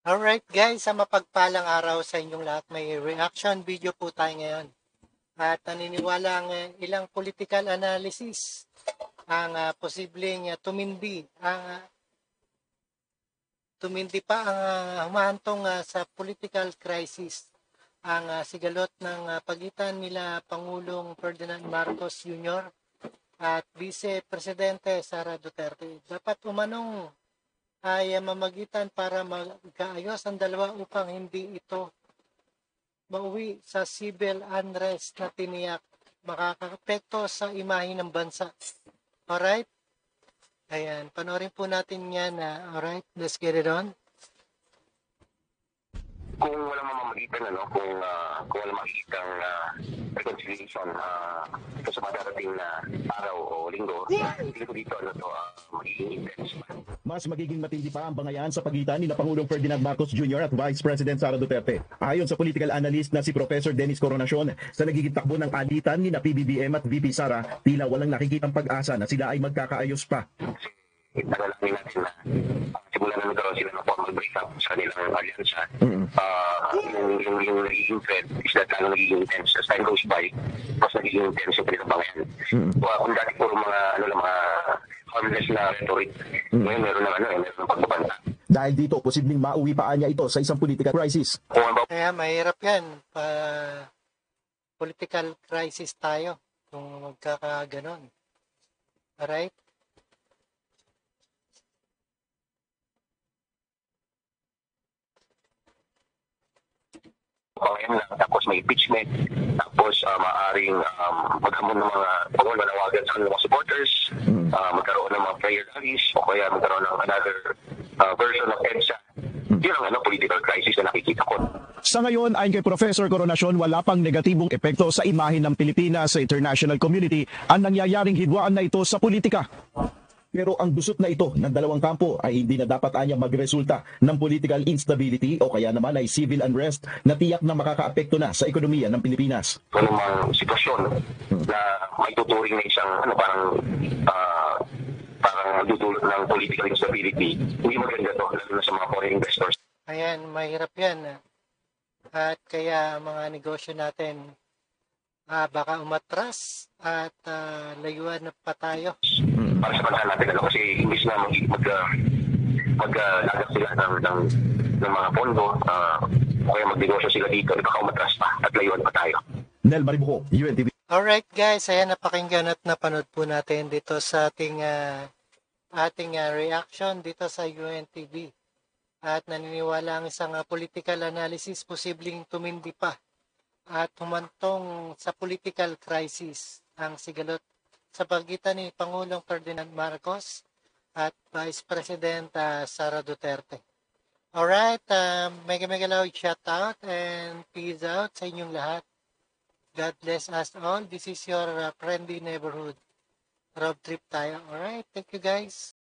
Alright guys, sa mapagpalang araw sa inyong lahat, may reaction video po tayo ngayon. At naniniwala ang ilang political analysis ang posibleng tumindi pa ang humahantong sa political crisis ang sigalot ng pagitan nila Pangulong Ferdinand Marcos Jr. at Vice Presidente Sara Duterte. Dapat umanong ay mamagitan para magkaayos ang dalawa upang hindi ito mauwi sa civil unrest na tiniyak makakaapekto sa imahe ng bansa. Alright? Ayan, panoorin po natin yan. Alright, let's get it on. Kung wala mamamagitan, kung wala makikitang reconciliation ito sa madarating na araw o linggo, hindi ko dito magiging intense. Mas magiging matindi pa ang bangayan sa pagitan ni Pangulong Ferdinand Marcos Jr. at Vice President Sara Duterte. Ayon sa political analyst na si Professor Dennis Coronacion, sa nagiging takbo ng alitan ni PBBM at VP Sara, tila walang nakikitang pag-asa na sila ay magkakaayos pa. Nagalangin natin na simula na nagkaroon sila ng formal breakup sa kanilang alyansa. Yung nagiging threat is that nagiging intense. As time goes by, mas nagiging intense yung pinagbangayan. Kung dati puro mga harmless na rhetoric, ngayon meron ng pagbabanta. Dahil dito, posibleng mauwi pa niya ito sa isang political crisis. Kaya mahirap yan. Political crisis tayo kung magkakaganon. Alright? Pangayon lang, tapos may impeachment, tapos maaaring maghamon ng mga manawagan sa kanilang mga supporters, magkaroon ng mga prayer rallies, o kaya magkaroon ng another version of EDSA. Yun ang political crisis na nakikita ko. Sa ngayon, ayon kay Professor Coronacion, wala pang negatibong epekto sa imahe ng Pilipinas sa international community ang nangyayaring hidwaan na ito sa politika. Pero ang gusot na ito ng dalawang kampo ay hindi na dapat anya magresulta ng political instability o kaya naman ay civil unrest na tiyak na makakaapekto na sa ekonomiya ng Pilipinas. Anumang sitwasyon na may tuturing na isang parang magdudulot ng political instability, hindi maganda to, lalo na sa mga foreign investors. Ayan, mahirap yan. At kaya mga negosyo natin baka umatras at layuan na pa tayo. Para sa bansa natin, kasi imbis na mag-lagak sila ng mga pondo, o kaya magnegosyo sila dito, baka umatras pa at layuan pa tayo. Nel Maribuco, UNTV. Alright guys, ayan, napakinggan at napanood po natin dito sa ating reaction dito sa UNTV. At naniniwala ang isang political analysis posibleng tumindi pa at humantong sa political crisis ang sigalot sa pagitan ni Pangulong Ferdinand Marcos at Vice President Sara Duterte. Alright, mega loud shout out and peace out sa inyong lahat. God bless us all. This is your friendly neighborhood. Road trip tayo. Alright, thank you guys.